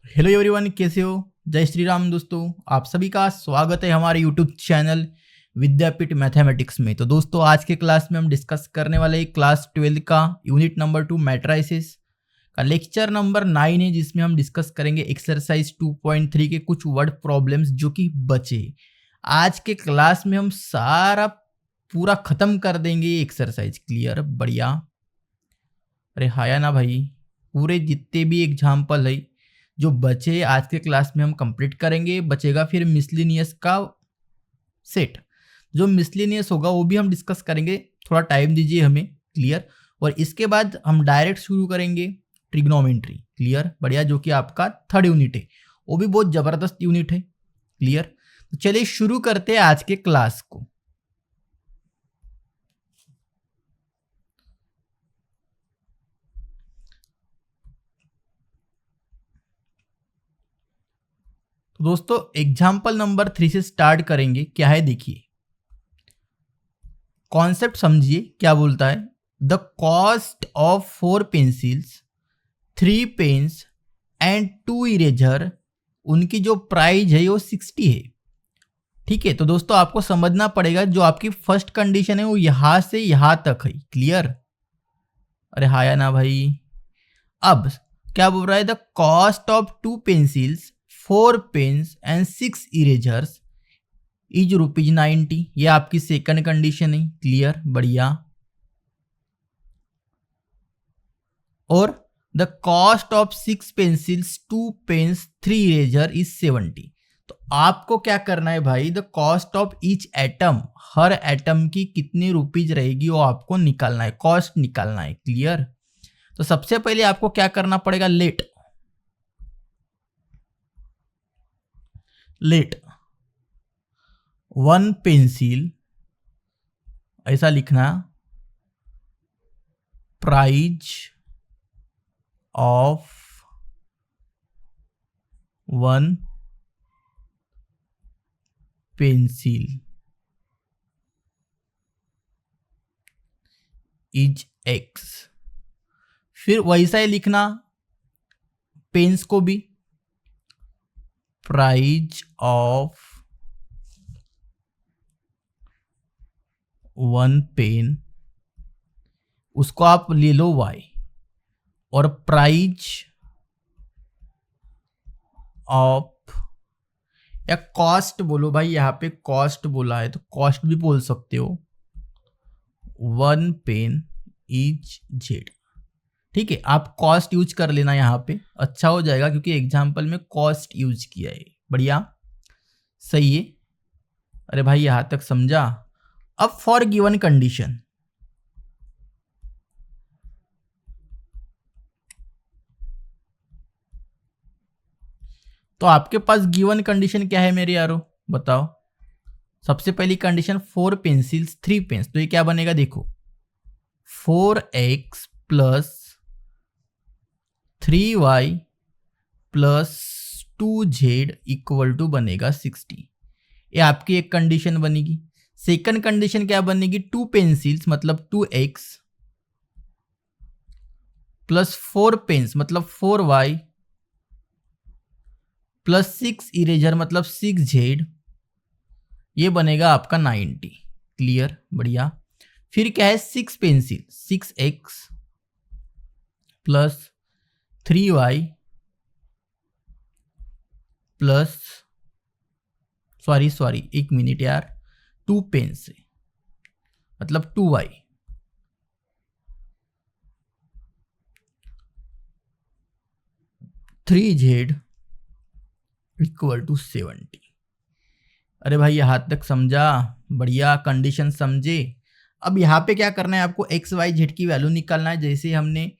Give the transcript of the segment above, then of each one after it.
Hello everyone, कैसे हो? जय श्री राम दोस्तों, आप सभी का स्वागत है हमारे यूट्यूब चैनल विद्यापीठ मैथमेटिक्स में। तो दोस्तों, आज के क्लास में हम डिस्कस करने वाले क्लास 12 का यूनिट नंबर 2 मैट्राइसिस का लेक्चर नंबर 9 है, जिसमें हम डिस्कस करेंगे एक्सरसाइज 2.3 के कुछ वर्ड प्रॉब्लम्स जो कि बचे। आज के क्लास में हम सारा पूरा खत्म कर देंगे ये एक्सरसाइज। क्लियर? बढ़िया। अरे हाया ना भाई, पूरे जितने भी एग्जाम्पल है जो बचे आज के क्लास में हम कंप्लीट करेंगे। बचेगा फिर मिसलिनियस का सेट, जो मिसलिनियस होगा वो भी हम डिस्कस करेंगे। थोड़ा टाइम दीजिए हमें। क्लियर? और इसके बाद हम डायरेक्ट शुरू करेंगे ट्रिग्नोमेट्री। क्लियर? बढ़िया, जो कि आपका थर्ड यूनिट है, वो भी बहुत जबरदस्त यूनिट है। क्लियर? तो चलिए शुरू करते हैं आज के क्लास को। तो दोस्तों, एग्जाम्पल नंबर 3 से स्टार्ट करेंगे। क्या है देखिए, कॉन्सेप्ट समझिए क्या बोलता है। The cost of 4 pencils, 3 pens and 2 eraser, उनकी जो प्राइस है वो 60 है। ठीक है, तो दोस्तों आपको समझना पड़ेगा, जो आपकी फर्स्ट कंडीशन है वो यहां से यहां तक है। क्लियर? अरे हाया ना भाई। अब क्या बोल रहा है, the cost of 2 pencils, 4 pens and 6 erasers is ₹90। ये आपकी सेकंड कंडीशन है। क्लियर? बढ़िया। और the cost of 6 pencils, 2 pens, 3 eraser is 70। तो आपको क्या करना है भाई, the cost of each item, हर एटम की कितनी रुपीज रहेगी वो आपको निकालना है, कॉस्ट निकालना है। क्लियर? तो सबसे पहले आपको क्या करना पड़ेगा, लेट 1 पेंसिल, ऐसा लिखना, price of 1 pencil is X। फिर वैसा ही लिखना पेन्स को भी, प्राइज ऑफ 1 पेन, उसको आप ले लो Y। और प्राइज ऑफ, या कॉस्ट बोलो भाई, यहाँ पे कॉस्ट बोला है तो कॉस्ट भी बोल सकते हो, 1 पेन इज Z। ठीक है, आप कॉस्ट यूज कर लेना, यहाँ पे अच्छा हो जाएगा क्योंकि एग्जाम्पल में कॉस्ट यूज किया है। बढ़िया, सही है। अरे भाई यहां तक समझा। अब फॉर गिवन कंडीशन, तो आपके पास गिवन कंडीशन क्या है मेरे यारो, बताओ। सबसे पहली कंडीशन 4 पेंसिल्स 3 पेन्स, तो ये क्या बनेगा देखो, 4x plus 3y plus 2z equal to बनेगा 60। ये आपकी एक कंडीशन बनेगी। सेकंड कंडीशन क्या बनेगी, 2 पेंसिल्स मतलब 2x प्लस 4 पेन्स मतलब 4y प्लस 6 इरेजर मतलब 6z, ये बनेगा आपका 90। क्लियर? बढ़िया। फिर क्या है, 6 pencil 6x plus 3y plus sorry 1 minute यार, 2 पेन से मतलब 2y, three Z equal to 70। अरे भाई यहाँ तक समझा? बढ़िया, कंडीशन समझे। अब यहाँ पे क्या करना है, आपको एक्स वाई जेड की वैल्यू निकालना है, जैसे हमने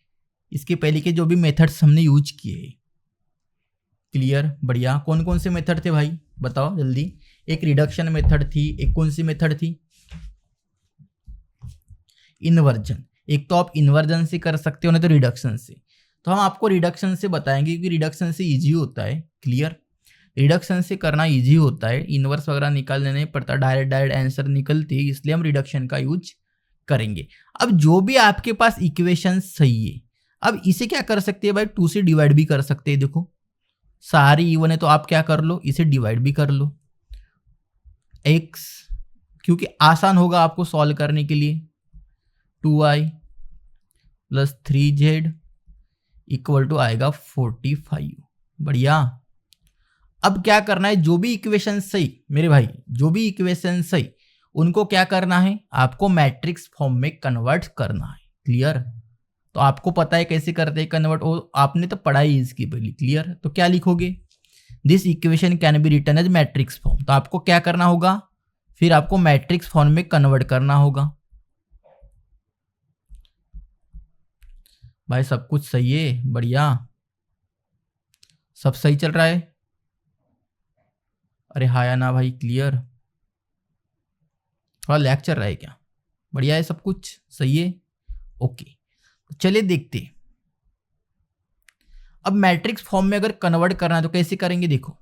इसके पहले के जो भी मेथड्स हमने यूज किए। क्लियर? बढ़िया। कौन कौन से मेथड थे भाई, बताओ जल्दी। एक रिडक्शन मेथड थी, एक कौन सी मेथड थी, इन्वर्जन। एक तो आप इन्वर्जन से कर सकते हो, नहीं तो रिडक्शन से। तो हम आपको रिडक्शन से बताएंगे क्योंकि रिडक्शन से इजी होता है। क्लियर? रिडक्शन से करना इजी होता है, इन्वर्स वगैरह निकालने नहीं पड़ता, डायरेक्ट आंसर निकलते हैं, इसलिए हम रिडक्शन का यूज करेंगे। अब जो भी आपके पास इक्वेशन सही है, अब इसे क्या कर सकते हैं भाई, 2 से डिवाइड भी कर सकते हैं। देखो सारी इवन है तो आप क्या कर लो, इसे डिवाइड भी कर लो। x क्योंकि आसान होगा आपको सॉल्व करने के लिए, 2i plus 3z equal to आएगा 45। बढ़िया। अब क्या करना है, जो भी इक्वेशन सही मेरे भाई, जो भी इक्वेशन सही उनको क्या करना है, आपको मैट्रिक्स फॉर्म में कन्वर्ट करना है। क्लियर? तो आपको पता है कैसे करते हैं कन्वर्ट, और आपने तो पढ़ा ही इसकी पहले। क्लियर? तो क्या लिखोगे, this equation can be written as matrix form. तो आपको क्या करना होगा, फिर आपको मैट्रिक्स फॉर्म में कन्वर्ट करना होगा। भाई सब कुछ सही है? बढ़िया, सब सही चल रहा है? अरे हाँ या ना भाई? क्लियर? थोड़ा लैग चल रहा है क्या? बढ़िया है, सब कुछ सही है? ओके, चलिए देखते। अब मैट्रिक्स फॉर्म में अगर कन्वर्ट करना है तो कैसे करेंगे, देखो।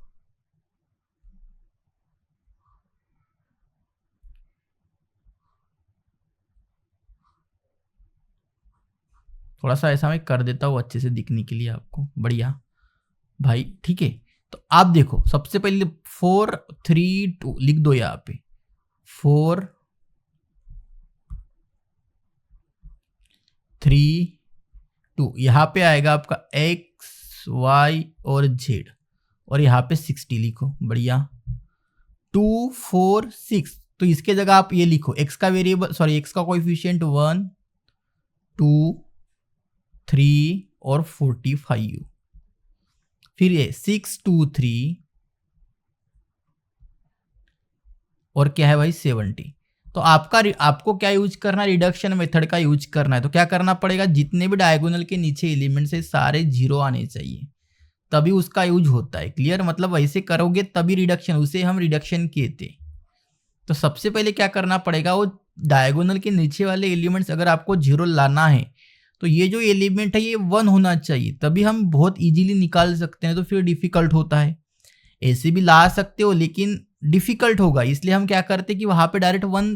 थोड़ा सा ऐसा मैं कर देता हूँ अच्छे से दिखने के लिए आपको। बढ़िया भाई, ठीक है। तो आप देखो, सबसे पहले 4 3 2 लिख दो यहाँ पे। 4 3 2 यहाँ पे आएगा आपका x y और z, और यहाँ पे 60 लिखो। बढ़िया। 2 4 6, तो इसके जगह आप ये लिखो, x का वेरिएबल सॉरी x का कोएफिशिएंट 1 2 3 और 45। फिर ये 6 2 3 और क्या है भाई 70। तो आपको क्या यूज करना है, रिडक्शन मेथड का यूज करना है। तो क्या करना पड़ेगा, जितने भी डायगोनल के नीचे एलिमेंट्स है सारे 0 आने चाहिए, तभी उसका यूज होता है। क्लियर? मतलब वैसे करोगे तभी रिडक्शन, उसे हम रिडक्शन कहते। तो सबसे पहले क्या करना पड़ेगा, वो डायगोनल के नीचे वाले एलिमेंट्स अगर आपको 0 लाना है तो ये जो एलिमेंट है ये 1 होना चाहिए, तभी हम बहुत इजीली निकाल सकते हैं। तो फिर डिफिकल्ट होता है, ऐसे भी ला सकते हो लेकिन डिफिकल्ट होगा, इसलिए हम क्या करते हैं कि वहां पे डायरेक्ट 1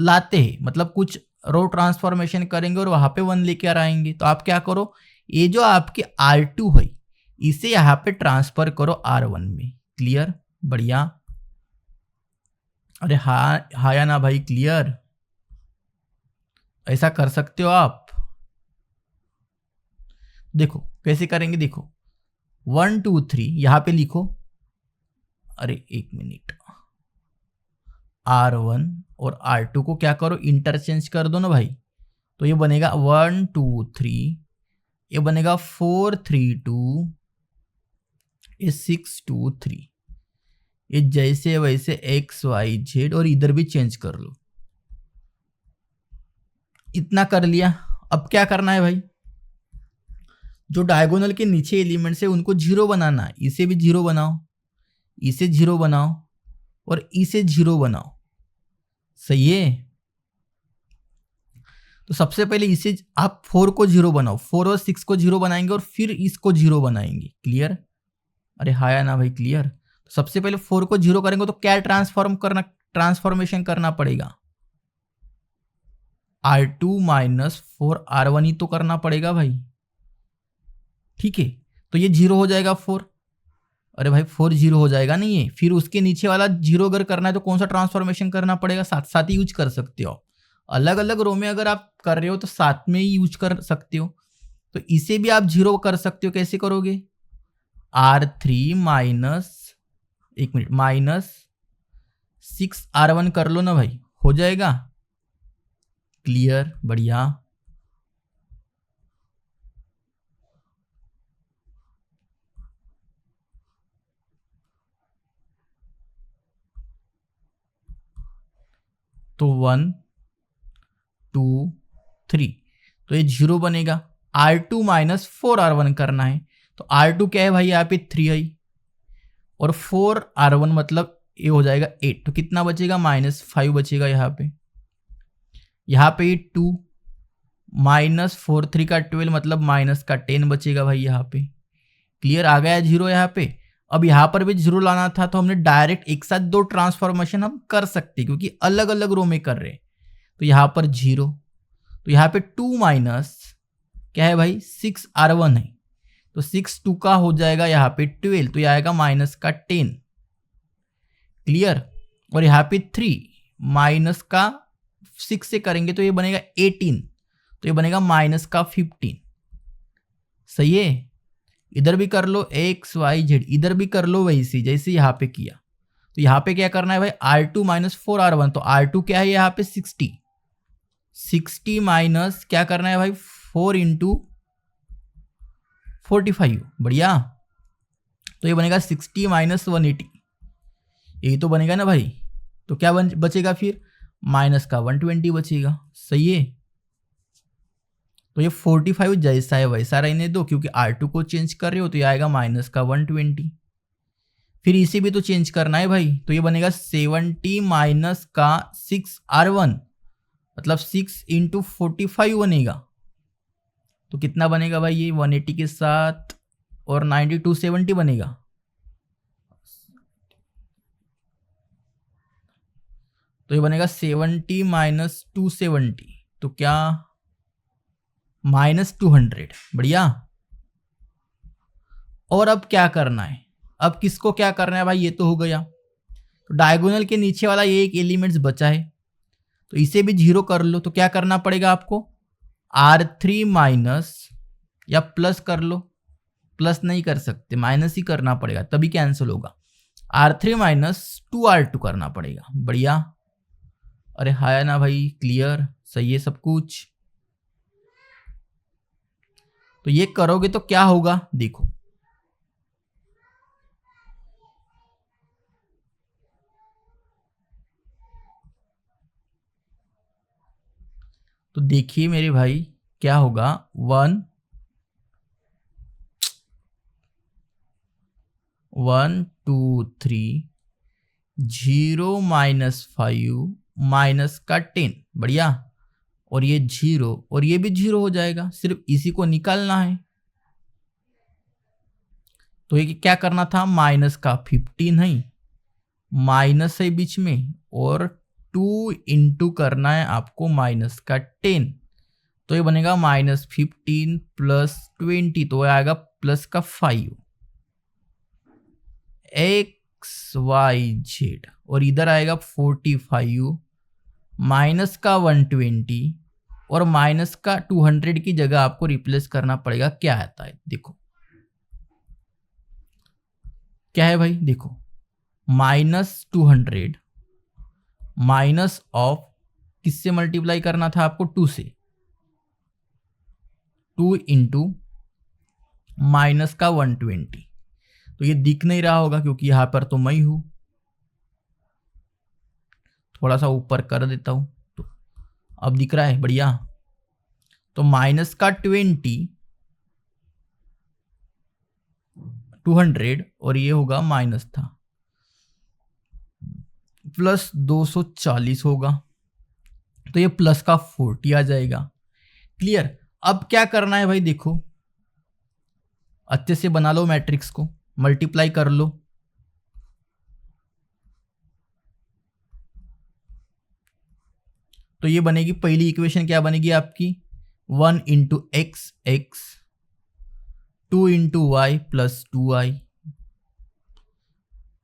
लाते हैं, मतलब कुछ रो ट्रांसफॉर्मेशन करेंगे और वहां पे 1 लेके आएंगे। तो आप क्या करो, ये जो आपके R2 है इसे यहाँ पे ट्रांसफर करो R1 में। क्लियर? बढ़िया। अरे हाँ या ना भाई? क्लियर? ऐसा कर सकते हो आप। देखो कैसे करेंगे, देखो 1 2 3 यहां पे लिखो। अरे एक मिनट, R1 और R2 को क्या करो, इंटरचेंज कर दो ना भाई। तो ये बनेगा 1 2 3, ये बनेगा 4 3 2, ये 6 2 3। ये जैसे वैसे x y z, और इधर भी चेंज कर लो। इतना कर लिया। अब क्या करना है भाई, जो डायगोनल के नीचे एलिमेंट्स है उनको 0 बनाना है। इसे भी 0 बनाओ, इसे 0 बनाओ और इसे 0 बनाओ। सही है? तो सबसे पहले इसे आप 4 को 0 बनाओ, 4 और 6 को 0 बनाएंगे और फिर इसको 0 बनाएंगे। क्लियर? अरे हाँ या ना भाई? क्लियर? तो सबसे पहले 4 को 0 करेंगे तो क्या ट्रांसफॉर्मेशन करना पड़ेगा, R2 माइनस 4 R1 ही तो करना पड़ेगा भाई। ठीक है, तो ये 0 हो जाएगा 4। अरे भाई 4 0 हो जाएगा नहीं है, फिर उसके नीचे वाला 0 अगर करना है तो कौन सा ट्रांसफॉर्मेशन करना पड़ेगा, साथ साथ ही यूज कर सकते हो। अलग अलग रो में अगर आप कर रहे हो तो साथ में ही यूज कर सकते हो। तो इसे भी आप 0 कर सकते हो। कैसे करोगे, R3 माइनस, एक मिनट, माइनस 6 R1 कर लो ना भाई, हो जाएगा। क्लियर? बढ़िया। तो 1 2 3, तो ये 0 बनेगा। R2 माइनस 4 R1 करना है, तो R2 क्या है भाई, यहाँ पे 3 है और 4 R1 मतलब ये हो जाएगा 8। तो कितना बचेगा, -5 बचेगा यहाँ पे। यहाँ पे 2 माइनस 4 3 का 12 मतलब माइनस का 10 बचेगा भाई यहाँ पे। क्लियर? आ गया 0 यहाँ पे। अब यहाँ पर भी 0 लाना था तो हमने डायरेक्ट एक साथ 2 ट्रांसफॉर्मेशन हम कर सकते क्योंकि अलग अलग रो में कर रहे। तो यहाँ पर 0, तो यहाँ पे 2 माइनस क्या है भाई 6 R1 है, तो 6 2 का हो जाएगा यहाँ पे 12, तो ये आएगा माइनस का 10। क्लियर। और यहाँ पे 3 माइनस का 6 से करेंगे तो ये बनेगा 18, तो ये बनेगा माइनस का 15। सही है। इधर भी कर लो एक्स वाई जेड, इधर भी कर लो वैसे जैसे यहाँ पे किया। तो यहाँ पे क्या करना है भाई, R2 माइनस 4R1, तो R2 क्या है यहाँ पे 60 माइनस क्या करना है भाई 4 इंटू 45। बढ़िया। तो ये बनेगा 60 माइनस 180, यही तो बनेगा ना भाई। तो क्या बचेगा फिर, माइनस का 120 बचेगा। सही है। तो ये 45 जैसा है वैसा रहने दो, क्योंकि R2 को चेंज कर रहे हो तो ये आएगा माइनस का 120। फिर इसे भी तो चेंज करना है भाई, तो ये बनेगा 70 माइनस का 6R1, मतलब 6 इंटू 45 बनेगा। तो कितना बनेगा भाई, ये 180 के साथ और 90 270 बनेगा। तो ये बनेगा 70 माइनस 270, तो क्या माइनस 200। बढ़िया। और अब क्या करना है, अब किसको क्या करना है भाई, ये तो हो गया। तो डायगोनल के नीचे वाला ये एक एलिमेंट्स बचा है, तो इसे भी 0 कर लो। तो क्या करना पड़ेगा आपको, R3 माइनस, या प्लस कर लो, प्लस नहीं कर सकते माइनस ही करना पड़ेगा तभी कैंसिल होगा। R3 माइनस 2R2 करना पड़ेगा। बढ़िया। अरे हाय ना भाई, क्लियर, सही है सब कुछ। तो ये करोगे तो क्या होगा देखो, तो देखिए मेरे भाई क्या होगा, 1 1 2 3 0 माइनस 5 माइनस का 10। बढ़िया। और ये 0 और ये भी 0 हो जाएगा, सिर्फ इसी को निकालना है। तो ये क्या करना था, माइनस का 15 है, माइनस है बीच में, और 2 इंटू करना है आपको माइनस का 10। तो ये बनेगा माइनस 15 प्लस 20, तो ये आएगा प्लस का 5 एक्स वाई जेड, और इधर आएगा 45 माइनस का 120, और माइनस का 200 की जगह आपको रिप्लेस करना पड़ेगा। क्या आता है देखो, क्या है भाई देखो, माइनस 200 माइनस ऑफ किससे मल्टीप्लाई करना था आपको, 2 से, 2 इंटू माइनस का 120। तो ये दिख नहीं रहा होगा क्योंकि यहां पर तो मैं हूं, थोड़ा सा ऊपर कर देता हूं तो अब दिख रहा है। बढ़िया। तो माइनस का 200 और ये होगा माइनस था, प्लस 240 होगा, तो ये प्लस का 40 आ जाएगा। क्लियर। अब क्या करना है भाई देखो, अच्छे से बना लो मैट्रिक्स को, मल्टीप्लाई कर लो। तो ये बनेगी पहली इक्वेशन, क्या बनेगी आपकी, 1 into x x, 2 into y plus 2y,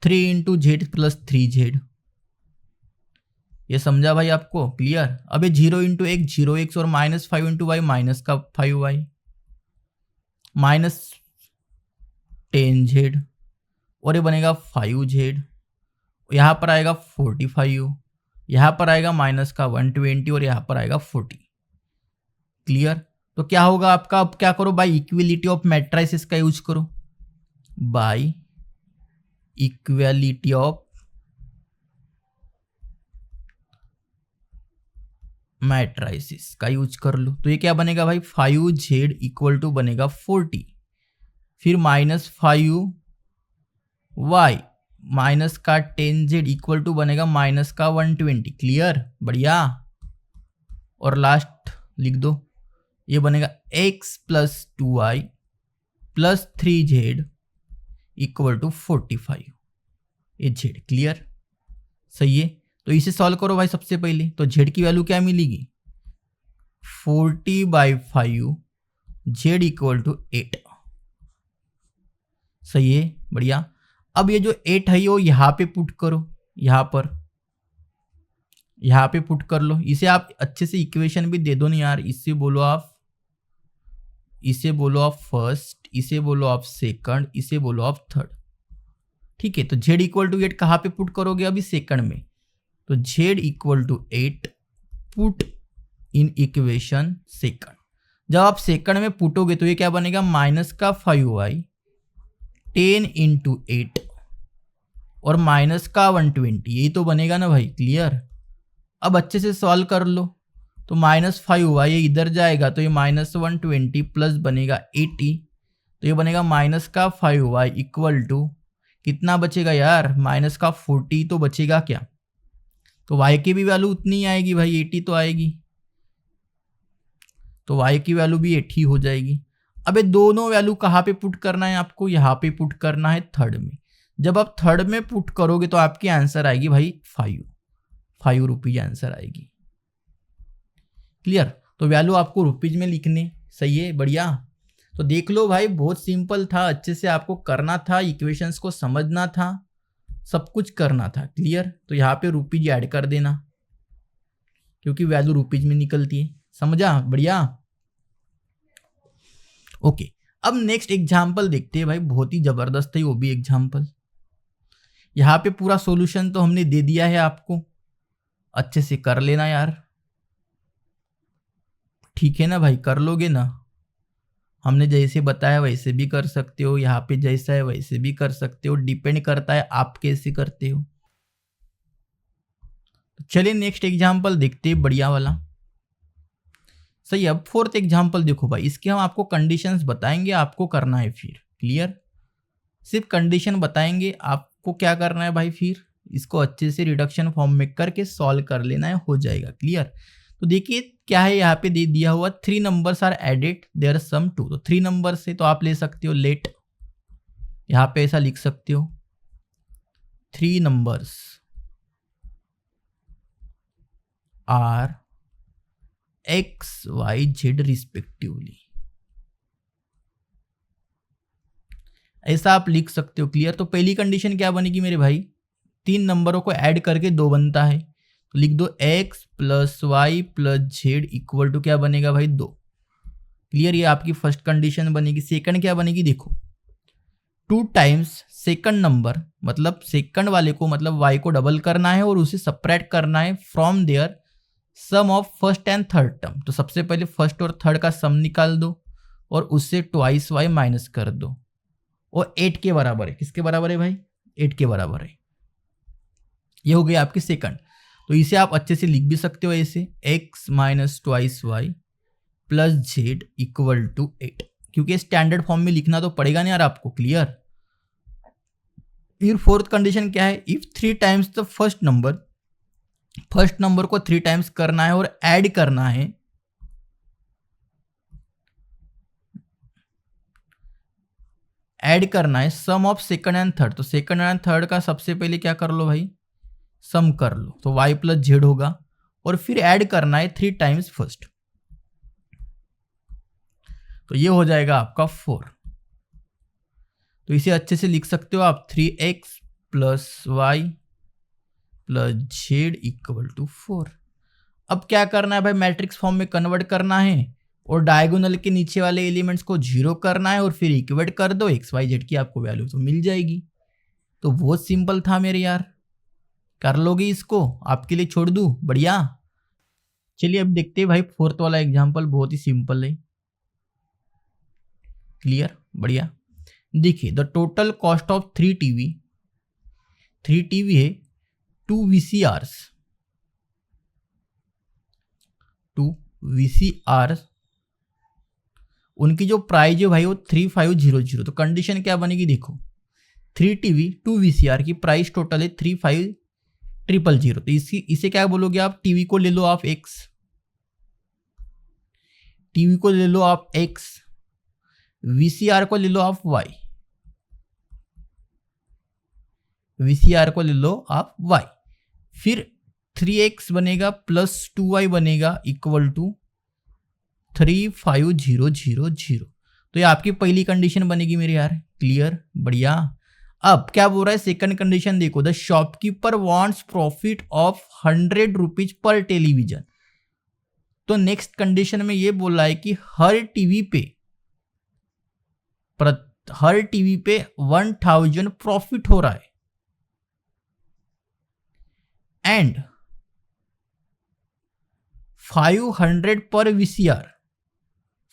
3 into z plus 3z। ये समझा भाई आपको, क्लियर। अब ये 0 इंटू एक्स 0x, और माइनस 5 इंटू वाई माइनस का 5y, माइनस 10z, और ये बनेगा 5z। यहाँ पर आएगा 45, यहाँ पर आएगा माइनस का 120, और यहाँ पर आएगा 40। क्लियर। तो क्या होगा आपका, अब क्या करो बाय इक्विलिटी ऑफ मैट्रिसेस का यूज करो, बाय इक्वालिटी ऑफ मैट्रिसेस का यूज कर लो। तो ये क्या बनेगा भाई, 5z इक्वल टू बनेगा 40, फिर माइनस 5y माइनस का 10z इक्वल टू बनेगा माइनस का 120। क्लियर। बढ़िया। और लास्ट लिख दो, ये बनेगा x plus 2y plus 3z equal to 45, ये z। क्लियर। सही है। तो इसे सॉल्व करो भाई सबसे पहले, तो z की वैल्यू क्या मिलेगी, 40/5 z इक्वल टू 8। सही है, बढ़िया। अब ये जो 8 है वो यहाँ पे पुट करो, यहाँ पे पुट कर लो। इसे आप अच्छे से इक्वेशन भी दे दो ना यार। इसे बोलो आप फर्स्ट, इसे बोलो आप सेकंड, इसे बोलो आप थर्ड। ठीक है, तो z इक्वल टू 8 कहाँ पे पुट करोगे अभी? सेकंड में। तो z equal to 8 put in equation second. जब आप सेकंड में पुटोगे तो ये क्या बनेगा? माइनस का 5y 10 इंटू 8 और माइनस का 120, यही तो बनेगा ना भाई। क्लियर? अब अच्छे से सॉल्व कर लो। तो -5y ये इधर जाएगा तो ये -120 प्लस बनेगा 80, तो ये बनेगा माइनस का 5y इक्वल टू कितना बचेगा यार? माइनस का 40 तो बचेगा क्या? तो y की भी वैल्यू उतनी ही आएगी भाई, 80 तो आएगी। तो y की वैल्यू भी 80 हो जाएगी। अब ये दोनों वैल्यू कहाँ पे पुट करना है आपको? यहाँ पे पुट करना है थर्ड में। जब आप थर्ड में पुट करोगे तो आपकी आंसर आएगी भाई 5 रुपीज आंसर आएगी। क्लियर? तो वैल्यू आपको रुपीज में लिखने। सही है, बढ़िया। तो देख लो भाई, बहुत सिंपल था, अच्छे से आपको करना था, इक्वेशंस को समझना था, सब कुछ करना था। क्लियर? तो यहाँ पे रुपीज ऐड कर देना क्योंकि वैल्यू रुपीज में निकलती है। समझा? बढ़िया। ओके, अब नेक्स्ट एग्जाम्पल देखते हैं भाई, बहुत ही जबरदस्त है वो भी एग्जाम्पल। यहाँ पे पूरा सॉल्यूशन तो हमने दे दिया है आपको, अच्छे से कर लेना यार। ठीक है ना भाई? कर लोगे ना? हमने जैसे बताया वैसे भी कर सकते हो, यहाँ पे जैसा है वैसे भी कर सकते हो, डिपेंड करता है आप कैसे करते हो। चलिए नेक्स्ट एग्जाम्पल देखते हैं, बढ़िया वाला। सही। अब फोर्थ एग्जाम्पल देखो भाई, इसके हम आपको कंडीशंस बताएंगे, आपको करना है फिर। क्लियर? सिर्फ कंडीशन बताएंगे, आपको क्या करना है भाई? फिर इसको अच्छे से रिडक्शन फॉर्म में करके सॉल्व कर लेना है, हो जाएगा। क्लियर? तो देखिए क्या है, यहाँ पे दे दिया हुआ 3 नंबर्स आर एडेड देयर सम 2। तो 3 नंबर से तो आप ले सकते हो लेट, यहाँ पे ऐसा लिख सकते हो 3 numbers are x y z respectively, ऐसा आप लिख सकते हो। क्लियर? तो पहली कंडीशन क्या बनेगी मेरे भाई? 3 नंबरों को ऐड करके 2 बनता है, तो लिख दो x plus y plus z equal to क्या बनेगा भाई? 2। क्लियर? ये आपकी फर्स्ट कंडीशन बनेगी। सेकंड क्या बनेगी? देखो 2 टाइम्स सेकंड नंबर, मतलब सेकंड वाले को, मतलब y को डबल करना है और उसे सपरेट करना है from their sum of first and third term. तो सबसे पहले फर्स्ट और थर्ड का सम निकाल दो और उससे ट्वाइस y माइनस कर दो, और 8 के बराबर है। किसके बराबर है भाई? 8 के बराबर है। ये हो गई आपकी सेकंड। तो इसे आप अच्छे से लिख भी सकते हो ऐसे, x minus twice y plus z equal to 8, क्योंकि स्टैंडर्ड फॉर्म में लिखना तो पड़ेगा ना यार आपको। क्लियर? फिर फोर्थ कंडीशन क्या है? If 3 times the first number को 3 टाइम्स करना है और ऐड करना है सम ऑफ सेकंड एंड थर्ड। तो सेकंड एंड थर्ड का सबसे पहले क्या कर लो भाई? सम कर लो, तो y प्लस जेड होगा, और फिर ऐड करना है 3 टाइम्स फर्स्ट, तो ये हो जाएगा आपका 4। तो इसे अच्छे से लिख सकते हो आप 3x plus y plus z equal to 4। अब क्या करना है भाई? मैट्रिक्स फॉर्म में कन्वर्ट करना है और डायगोनल के नीचे वाले एलिमेंट्स को 0 करना है और फिर इक्वेट कर दो, x y z की आपको वैल्यू तो मिल जाएगी। तो बहुत सिंपल था मेरे यार, कर लोगे इसको? आपके लिए छोड़ दूं? बढ़िया। चलिए अब देखते हैं भाई फोर्थ वाला एग्जांपल, बहुत ही सिंपल है। क्लियर? बढ़िया। देखिए the total cost of 3 TV है 2 VCRs, उनकी जो प्राइस है भाई वो 3500। तो कंडीशन क्या बनेगी? देखो 3 टीवी 2 VCR की प्राइस टोटल है 3500। तो इसे क्या बोलोगे आप? टीवी को ले लो आप x, VCR को ले लो आप y, फिर 3x बनेगा प्लस 2y बनेगा इक्वल टू 35000। तो ये आपकी पहली कंडीशन बनेगी मेरे यार। क्लियर, बढ़िया। अब क्या बोल रहा है सेकंड कंडीशन देखो, the shopkeeper wants profit of 100 rupees per television. तो नेक्स्ट कंडीशन में ये बोल रहा है कि हर टीवी पे 1000 प्रॉफिट हो रहा है एंड 500 पर वीसीआर,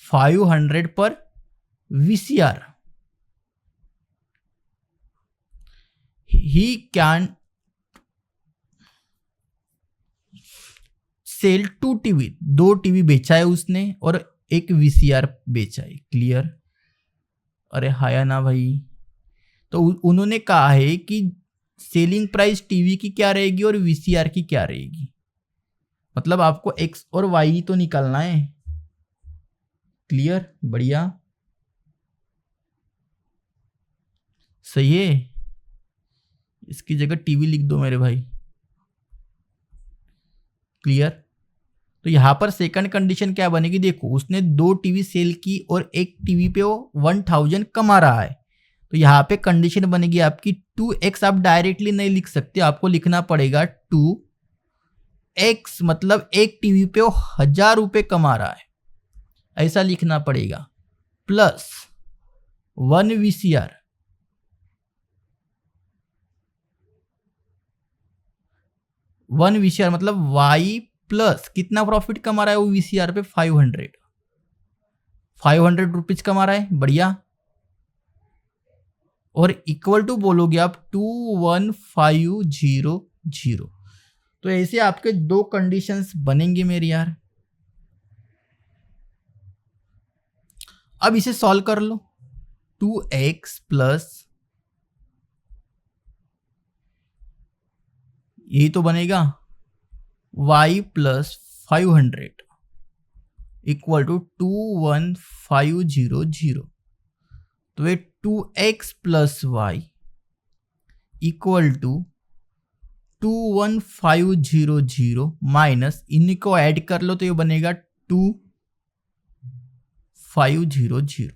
500 पर VCR he can sell 2 TV, 2 TV बेचा है उसने और एक वीसीआर बेचा है, क्लियर। अरे हाया ना भाई, तो उन्होंने कहा है कि सेलिंग प्राइस टीवी की क्या रहेगी और वीसीआर की क्या रहेगी, मतलब आपको एक्स और वाई तो निकालना है, क्लियर, बढ़िया, सही है। इसकी जगह टीवी लिख दो मेरे भाई, क्लियर। तो यहां पर सेकंड कंडीशन क्या बनेगी, देखो उसने 2 टीवी सेल की और एक टीवी पे वो 1000 कमा रहा है, तो यहाँ पे कंडीशन बनेगी आपकी 2x। आप डायरेक्टली नहीं लिख सकते, आपको लिखना पड़ेगा 2x, मतलब एक टीवी पे वो 1000 रुपये कमा रहा है, ऐसा लिखना पड़ेगा, प्लस 1 वीसीआर, 1 वीसीआर मतलब y प्लस कितना प्रॉफिट कमा रहा है वो वीसीआर पे 500 रुपीज कमा रहा है, बढ़िया। और इक्वल टू बोलोगे आप 21500। तो ऐसे आपके 2 कंडीशंस बनेंगे मेरे यार। अब इसे सॉल्व कर लो, 2x प्लस यही तो बनेगा y प्लस 500 इक्वल टू 21500। तो ये 2x plus y equal to 21500 minus इन्हीं को ऐड कर लो तो ये बनेगा 2500।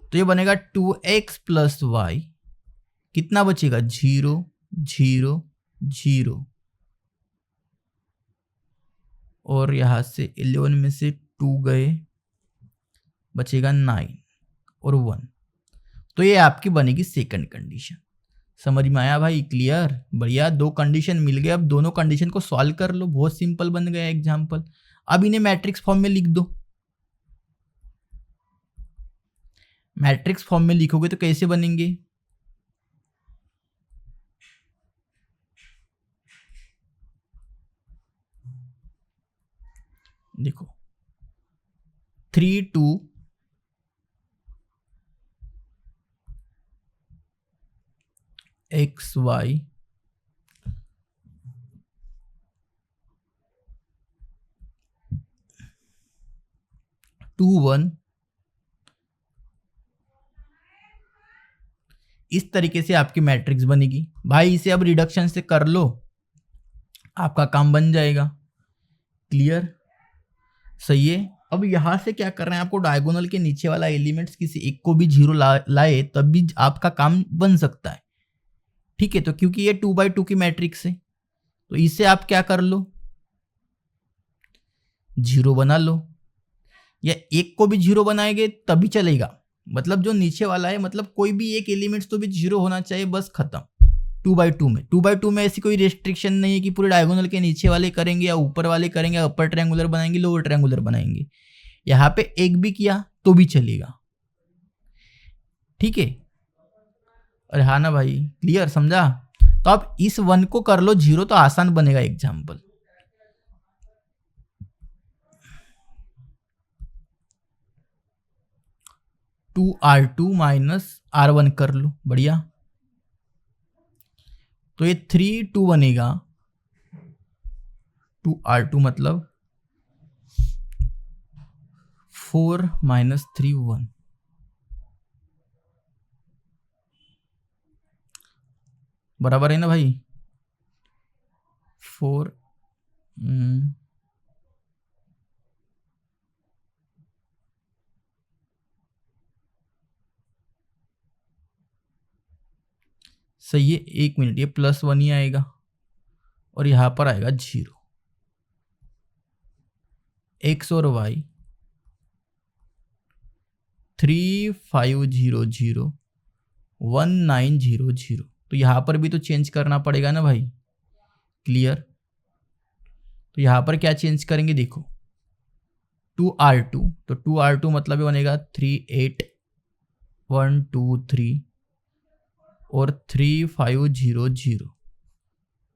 तो ये बनेगा 2x प्लस वाई, कितना बचेगा 0 0 0, और यहां से 11 में से 2 गए, बचेगा 9 और 1। तो ये आपकी बनेगी सेकंड कंडीशन। समझ में आया भाई, क्लियर, बढ़िया। 2 कंडीशन मिल गए, अब दोनों कंडीशन को सॉल्व कर लो, बहुत सिंपल बन गया एग्जाम्पल। अब इन्हें मैट्रिक्स फॉर्म में लिख दो। मैट्रिक्स फॉर्म में लिखोगे तो कैसे बनेंगे, देखो 3 2 एक्स वाई 2 1, इस तरीके से आपकी मैट्रिक्स बनेगी भाई। इसे अब रिडक्शन से कर लो, आपका काम बन जाएगा, क्लियर, सही है। अब यहां से क्या कर रहे हैं, आपको डायगोनल के नीचे वाला एलिमेंट्स किसी एक को भी 0 लाए तब भी आपका काम बन सकता है, ठीक है। तो क्योंकि ये 2x2 की मैट्रिक्स है तो इसे आप क्या कर लो 0 बना लो, या एक को भी 0 बनाएंगे तभी चलेगा, मतलब जो नीचे वाला है, मतलब कोई भी एक एलिमेंट्स तो भी 0 होना चाहिए, बस खत्म। 2x2 में ऐसी कोई रेस्ट्रिक्शन नहीं है कि पूरे डायगोनल के नीचे वाले करेंगे या ऊपर वाले करेंगे, अपर ट्रायंगुलर बनाएंगे लोअर ट्रायंगुलर बनाएंगे, यहाँ पे एक भी किया तो भी चलेगा, ठीक है। अरे हाँ ना भाई, क्लियर, समझा। तो आप इस 1 को कर लो 0 तो आसान बनेगा एग्जाम्पल। R2 माइनस R1 कर लो, बढ़िया। तो ये 3 2 बनेगा, 2R2 मतलब 4 माइनस 3 1, बराबर है ना भाई 4 सही है, 1 मिनट, ये +1 ही आएगा और यहाँ पर आएगा 0। x और y 3500 1900, तो यहाँ पर भी तो चेंज करना पड़ेगा ना भाई। क्लियर। तो यहाँ पर क्या चेंज करेंगे देखो, 2r2, तो 2r2 मतलब ये बनेगा 38123 और 3500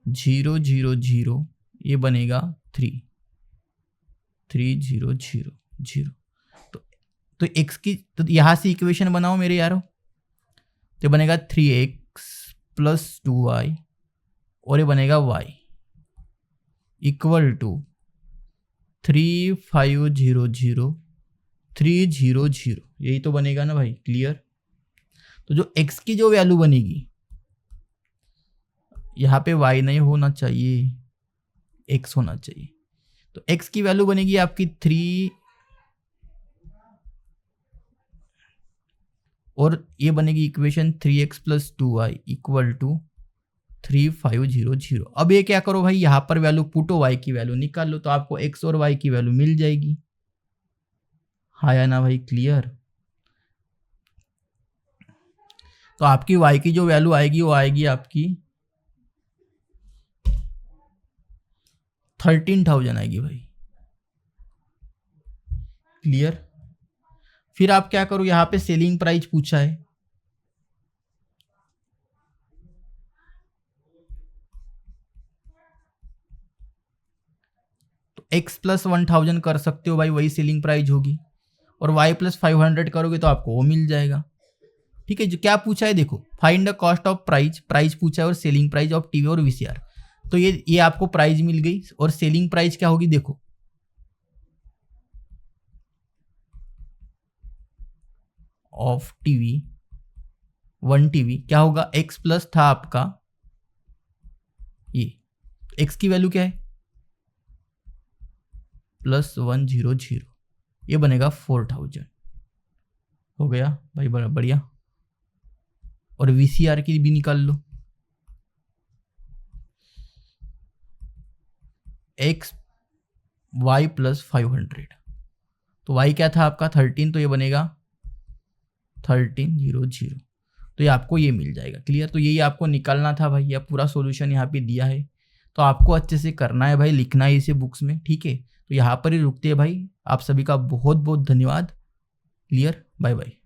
000, ये बनेगा 3000। तो x की, तो यहाँ से इक्वेशन बनाओ मेरे यारो, तो बनेगा 3x + 2y और ये बनेगा y इक्वल टू 3500 300, यही तो बनेगा ना भाई। क्लियर। तो जो x की जो वैल्यू बनेगी, यहाँ पे y नहीं होना चाहिए, x होना चाहिए। तो x की वैल्यू बनेगी आपकी 3 और ये बनेगी equation 3x + 2y equal to 3500। अब ये क्या करो भाई, यहाँ पर वैल्यू पुटो, y की वैल्यू निकाल लो, तो आपको x और y की वैल्यू मिल जाएगी। हाँ या ना भाई। क्लियर। तो आपकी y की जो वैल्यू आएगी वो आएगी आपकी 13,000 आएगी भाई। क्लियर। फिर आप क्या करो, यहाँ पे सेलिंग प्राइस पूछा है, तो x + 1000 कर सकते हो भाई, वही सेलिंग प्राइस होगी, और y + 500 करोगे तो आपको वो मिल जाएगा। ठीक है। जो क्या पूछा है देखो, find the cost of price पूछा है और सेलिंग प्राइस ऑफ टीवी और वीसीआर। तो ये आपको प्राइस मिल गई, और सेलिंग प्राइस क्या होगी देखो, ऑफ टीवी 1 टीवी क्या होगा, x प्लस था आपका, ये x की वैल्यू क्या है +100, ये बनेगा 4000। हो गया भाई, बड़ा बढ़िया। और वीसीआर की भी निकाल लो, x y + 500, तो y क्या था आपका 13, तो ये बनेगा 1300, तो ये आपको ये मिल जाएगा। क्लियर। तो यही आपको निकालना था भाई, यह पूरा सॉल्यूशन यहाँ पे दिया है, तो आपको अच्छे से करना है भाई, लिखना है इसे बुक्स में। ठीक है। तो यहाँ पर ही रुकते हैं भाई। आप सभी का बहुत बहुत धन्यवाद। क्लियर। Bye bye.